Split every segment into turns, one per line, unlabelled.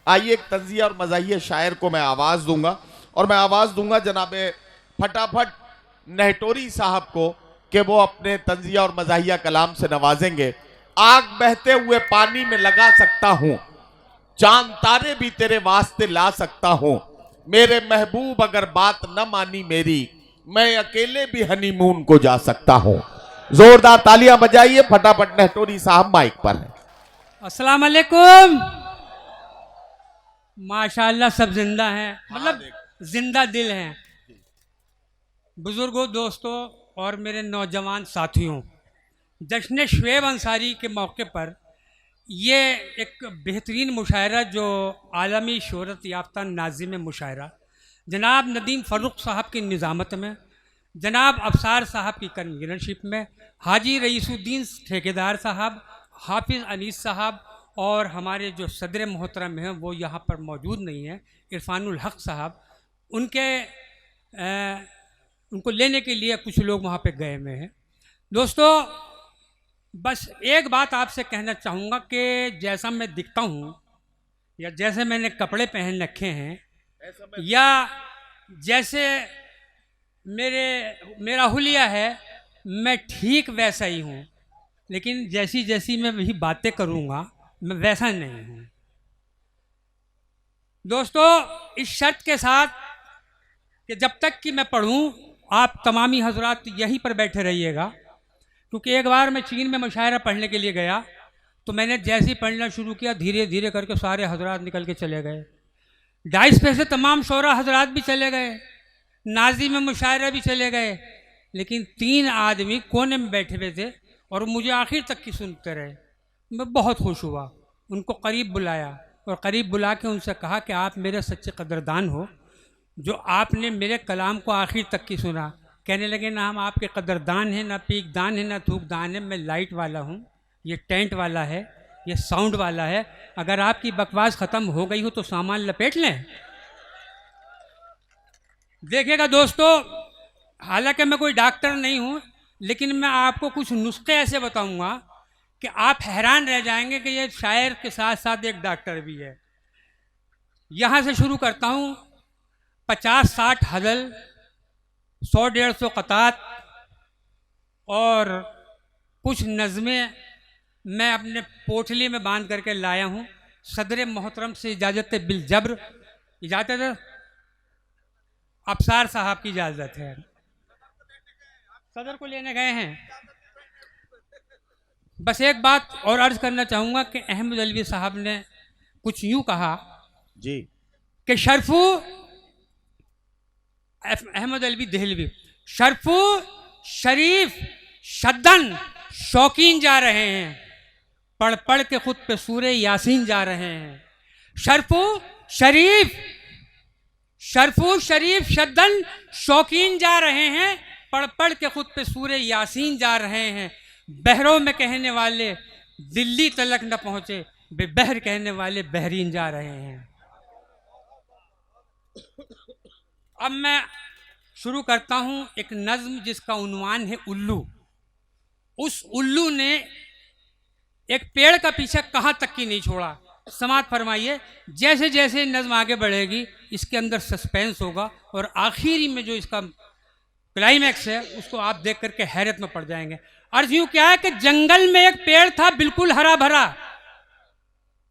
आइए एक तंज़िया और मज़ाहिया शायर को मैं आवाज़ दूंगा और मैं आवाज़ दूंगा जनाब फटाफट नेहटोरी साहब को कि वो अपने तंज़िया और मज़ाहिया कलाम से नवाजेंगे। आग बहते हुए पानी में लगा सकता हूँ, चांद तारे भी तेरे वास्ते ला सकता हूँ, मेरे महबूब अगर बात न मानी मेरी, मैं अकेले भी हनीमून को जा सकता हूँ। जोरदार तालियां बजाइए। फटाफट नेहटोरी साहब माइक पर है।
अस्सलाम वालेकुम। माशाल्लाह सब जिंदा हैं, मतलब जिंदा दिल हैं। बुजुर्गों, दोस्तों और मेरे नौजवान साथियों, जश्न शुएब अंसारी के मौके पर ये एक बेहतरीन मुशायरा जो आलमी शोहरत याफ्ता नाज़िम मुशायरा जनाब नदीम फ़र्रुख साहब की निज़ामत में, जनाब अफसार साहब की कन्वीनरशिप में, हाजी रईसुद्दीन ठेकेदार साहब, हाफिज़ अनीस साहब और हमारे जो सदर मोहतरम हैं वो यहाँ पर मौजूद नहीं हैं, इरफानुल हक साहब, उनको लेने के लिए कुछ लोग वहाँ पे गए हुए हैं। दोस्तों, बस एक बात आपसे कहना चाहूँगा कि जैसा मैं दिखता हूँ या जैसे मैंने कपड़े पहन रखे हैं या जैसे मेरा हुलिया है, मैं ठीक वैसा ही हूँ, लेकिन जैसी जैसी मैं वही बातें करूँगा मैं वैसा नहीं हूँ। दोस्तों, इस शर्त के साथ कि जब तक कि मैं पढ़ूँ आप तमामी हजरात यहीं पर बैठे रहिएगा, क्योंकि एक बार मैं चीन में मुशायरा पढ़ने के लिए गया तो मैंने जैसे ही पढ़ना शुरू किया धीरे धीरे करके सारे हजरात निकल के चले गए। डाइस पे से तमाम शोरा हजरात भी चले गए, नाजी में मुशायरा भी चले गए, लेकिन 3 आदमी कोने में बैठे हुए थे और मुझे आखिर तक की सुनते रहे। मैं बहुत खुश हुआ, उनको करीब बुलाया और करीब बुला के उनसे कहा कि आप मेरे सच्चे कदरदान हो जो आपने मेरे कलाम को आखिर तक की सुना। कहने लगे ना हम आपके कदरदान हैं, ना पीकदान है, ना थूकदान है, मैं लाइट वाला हूँ, ये टेंट वाला है, ये साउंड वाला है, अगर आपकी बकवास ख़त्म हो गई हो तो सामान लपेट लें। देखिएगा दोस्तों, हालांकि मैं कोई डॉक्टर नहीं हूँ, लेकिन मैं आपको कुछ नुस्खे ऐसे बताऊँगा कि आप हैरान रह जाएंगे कि ये शायर के साथ साथ एक डॉक्टर भी है। यहाँ से शुरू करता हूँ। 50-60 हज़ल, 100-150 क़तात और कुछ नज़में मैं अपने पोटली में बांध करके लाया हूँ। सदर मोहतरम से इजाज़त बिल जब्र, इजाज़त अफसार साहब की इजाज़त है, सदर को लेने गए हैं। बस एक बात और अर्ज़ करना चाहूँगा कि अहमद अलवी साहब ने कुछ यूँ कहा
जी
कि शर्फू अहमद अलवी देहलवी, शर्फू शरीफ शद्दन शौकीन जा रहे हैं, पढ़ पढ़ के खुद पे सूरे यासीन जा रहे हैं। शर्फू शरीफ शद्दन शौकीन जा रहे हैं, पढ़ पढ़ के खुद पे सूरे यासीन जा रहे हैं। बहरों में कहने वाले दिल्ली तलक न पहुँचे, बेबहर कहने वाले बहरीन जा रहे हैं। अब मैं शुरू करता हूँ एक नज़्म जिसका उन्वान है उल्लू। उस उल्लू ने एक पेड़ का पीछा कहाँ तक की नहीं छोड़ा। समात फरमाइए। जैसे जैसे नज़्म आगे बढ़ेगी इसके अंदर सस्पेंस होगा और आखिरी में जो इसका क्लाइमैक्स है उसको आप देख करके हैरत में पड़ जाएंगे। अर्ज यूँ क्या है कि जंगल में एक पेड़ था बिल्कुल हरा भरा,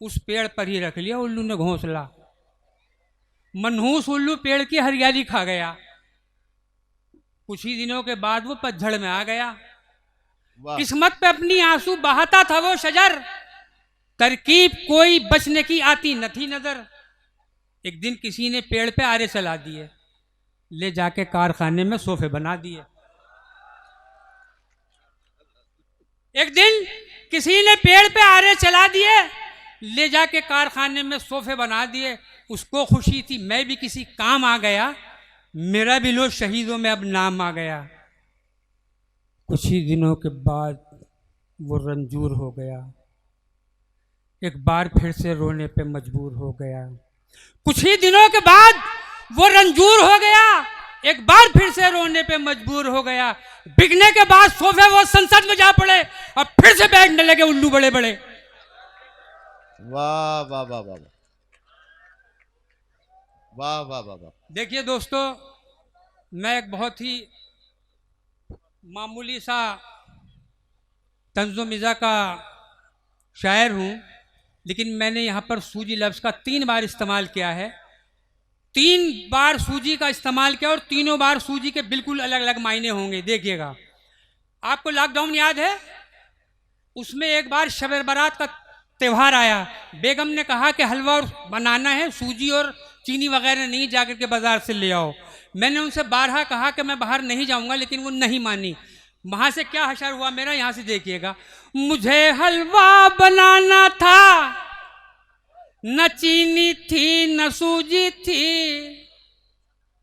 उस पेड़ पर ही रख लिया उल्लू ने घोंसला। मनहूस उल्लू पेड़ की हरियाली खा गया। कुछ ही दिनों के बाद वो पतझड़ में आ गया। किस्मत पे अपनी आंसू बहाता था वो शजर, तरकीब कोई बचने की आती न थी नजर। एक दिन किसी ने पेड़ पे आरे चला दिए, ले जाके कारखाने में सोफे बना दिए। एक दिन किसी ने पेड़ पे आरे चला दिए, ले जाके कारखाने में सोफे बना दिए। उसको खुशी थी मैं भी किसी काम आ गया, मेरा भी लो शहीदों में अब नाम आ गया। कुछ ही दिनों के बाद वो रंजूर हो गया, एक बार फिर से रोने पे मजबूर हो गया। कुछ ही दिनों के बाद वो रंजूर हो गया, एक बार फिर से रोने पे मजबूर हो गया। बिकने के बाद सोफे वो संसद में जा पड़े और फिर से बैठने लगे उल्लू बड़े बड़े।
वाह वाह वाह वाह। वाह वाह वाह वाह।
देखिए दोस्तों, मैं एक बहुत ही मामूली सा तंज़ो मिज़ा का शायर हूँ, लेकिन मैंने यहाँ पर सूजी लफ्ज़ का 3 बार इस्तेमाल किया है। 3 बार सूजी का इस्तेमाल किया और तीनों बार सूजी के बिल्कुल अलग अलग मायने होंगे। देखिएगा, आपको लॉकडाउन याद है? उसमें एक बार शब बारात का त्यौहार आया। बेगम ने कहा कि हलवा और बनाना है, सूजी और चीनी वगैरह नहीं, जाकर के बाजार से ले आओ। मैंने उनसे बारहा कहा कि मैं बाहर नहीं जाऊंगा, लेकिन वो नहीं मानी। वहां से क्या हशर हुआ मेरा, यहां से देखिएगा। मुझे हलवा बनाना था, न चीनी थी न सूजी थी।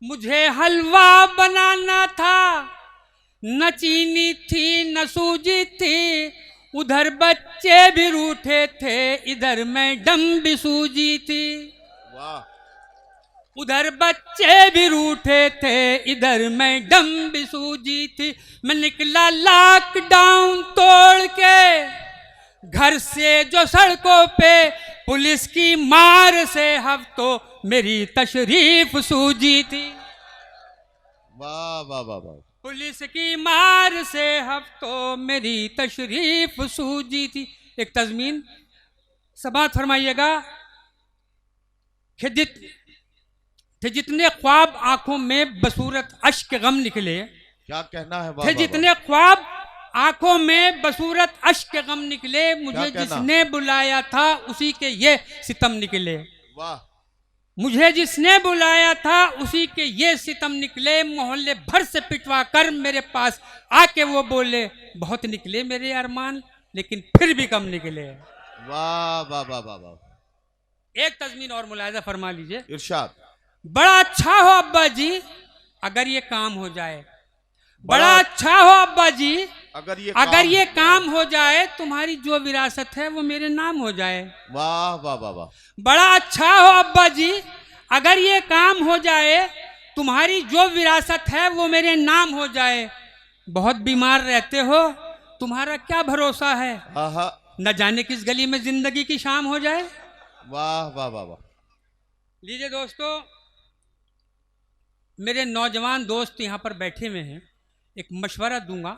मुझे हलवा बनाना था, न चीनी थी न सूजी थी। उधर बच्चे भी रूठे थे, इधर मैडम भी सूजी थी।
वाह।
उधर बच्चे भी रूठे थे, इधर मैडम भी सूजी थी। मैं निकला लॉकडाउन तोड़ के घर से जो सड़कों पे, पुलिस की मार से हफ्तों मेरी तशरीफ सूजी थी।
वाह वाह वाह वाह।
पुलिस की मार से हफ्तों मेरी तशरीफ सूजी थी। एक तज़मीन समाअत फरमाइएगा थे जितने ख्वाब आंखों में बसूरत अश्क गम निकले।
क्या कहना है? वाह
थे
वाह
जितने ख्वाब आंखों में बसूरत अश्क गम निकले। मुझे
कहना?
जिसने बुलाया था उसी के ये सितम निकले।
वाह।
मुझे जिसने बुलाया था उसी के ये सितम निकले। मोहल्ले भर से पिटवा कर मेरे पास आके वो बोले, बहुत निकले मेरे अरमान, लेकिन फिर भी कम निकले।
वाह वाह वाह वाह वाह।
एक तज़मीन और मुलाहिज़ा फरमा लीजिए।
इरशाद।
बड़ा अच्छा हो अब्बा जी अगर ये काम हो जाए। बड़ा अच्छा हो अब्बा जी अगर ये काम हो जाए। तुम्हारी जो विरासत है वो मेरे नाम हो जाए।
वाह वाह वाह वाह।
बड़ा अच्छा हो अब्बा जी अगर ये काम हो जाए। तुम्हारी जो विरासत है वो मेरे नाम हो जाए। बहुत बीमार रहते हो, तुम्हारा क्या भरोसा है, न जाने किस गली में जिंदगी की शाम हो जाए।
वाह वाह वाह वाह।
लीजिए दोस्तों, मेरे नौजवान दोस्त यहाँ पर बैठे हुए हैं, एक मशवरा दूंगा।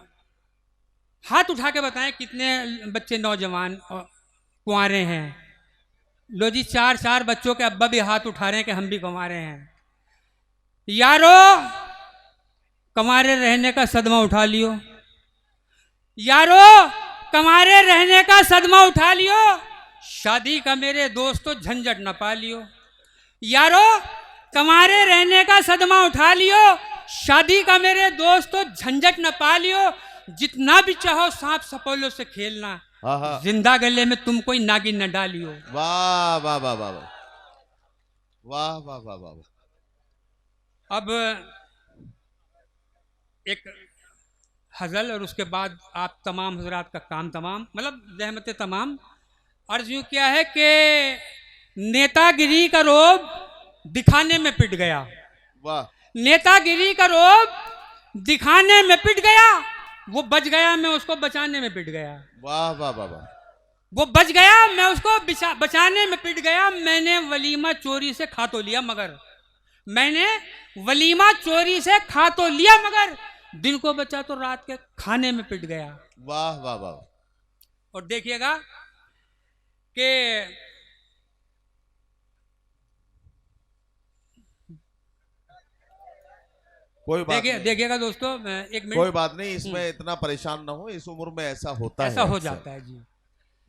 हाथ उठा के बताएं कितने बच्चे नौजवान और कुंवारे हैं। लो जी, 4 बच्चों के अब्बा भी हाथ उठा रहे हैं कि हम भी कुंवारे हैं। यारो, कुंवारे रहने का सदमा उठा लियो। यारो, कुंवारे रहने का सदमा उठा लियो। शादी का मेरे दोस्तों झंझट न पा लियो। यारो, कुंवारे रहने का सदमा उठा लियो। शादी का मेरे दोस्तों झंझट न पा लियो। जितना भी चाहो सांप सपोलों से खेलना, जिंदा गले में तुम कोई नागिन न डालियो।
वाह वाह वाह वाह वाह वाह वाह वाह।
अब एक हजल और उसके बाद आप तमाम हजरात का काम तमाम, मतलब जहमत तमाम। अर्ज यूं क्या है कि नेतागिरी का रोब दिखाने में पिट गया।
वाह।
नेतागिरी का रोब दिखाने में पिट गया। वो बच गया, मैं उसको बचाने में पिट गया।
वाह वाह वाह वाह।
वो बच गया, मैं उसको बचाने में पिट गया। मैंने वलीमा चोरी से खा तो लिया मगर, मैंने वलीमा चोरी से खा तो लिया मगर, दिन को बचा तो रात के खाने में पिट गया।
वाह वाह वाह।
और देखिएगा कि
कोई बात
देखिएगा दोस्तों, एक मिनट,
कोई बात नहीं, इसमें इतना परेशान ना हो, इस उम्र में ऐसा होता है,
ऐसा हो जाता है जी।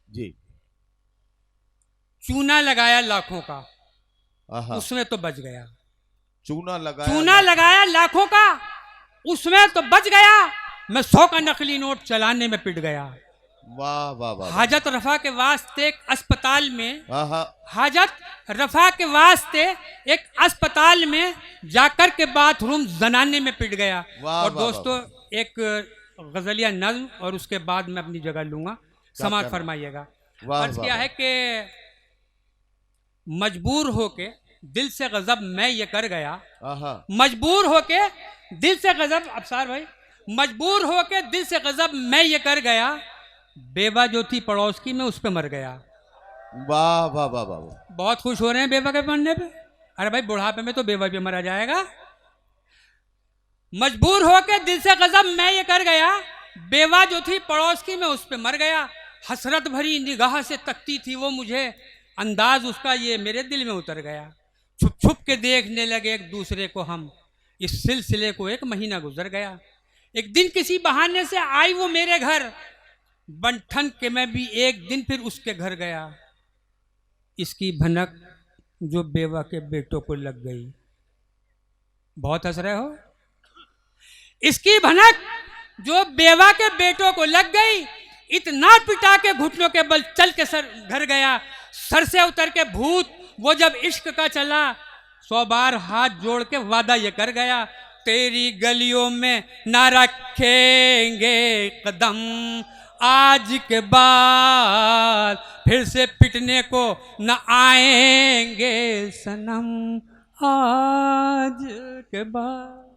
जी।
चूना लगाया लाखों का, उसमें तो बच गया।
चूना
लगाया लाखों का, उसमें तो बच गया। मैं 100 का नकली नोट चलाने में पिट गया।
वाह वाह वाह।
हाजत रफा के वास्ते एक अस्पताल में,
हाजत
रफा के वास्ते एक अस्पताल में जाकर के बाथरूम जनाने में पिट गया। और दोस्तों एक गजलिया नज्म और उसके बाद मैं अपनी जगह लूंगा, समाअत फरमाइएगा। अर्ज किया है कि मजबूर होके दिल से गजब मैं ये कर गया। मजबूर होके दिल से गजब, अफसार भाई, मजबूर होके दिल से गजब मैं ये कर गया। बेवा जो थी पड़ोस की, मैं उस पे मर गया।
वाह वाह वाह वाह।
बहुत खुश हो रहे हैं बेवा के मरने पे। अरे भाई बुढ़ापे में तो बेवा भी मरा जाएगा। मजबूर होकर दिल से गजब मैं ये कर गया, बेवा जो थी पड़ोस की मैं उस पे मर गया। हसरत भरी निगाह से तकती थी वो मुझे, अंदाज उसका ये मेरे दिल में उतर गया। छुप छुप के देखने लगे एक दूसरे को हम, इस सिलसिले को 1 महीना गुजर गया। एक दिन किसी बहाने से आई वो मेरे घर, बंठन के मैं भी एक दिन फिर उसके घर गया। इसकी भनक जो बेवा के बेटों को लग गई। बहुत हंस रहे हो। इसकी भनक जो बेवा के बेटों को लग गई, इतना पिटा के घुटनों के बल चल के सर घर गया। सर से उतर के भूत वो जब इश्क का चला, 100 बार हाथ जोड़ के वादा ये कर गया, तेरी गलियों में ना रखेंगे कदम, आज के बाद फिर से पिटने को न आएंगे सनम, आज के बाद।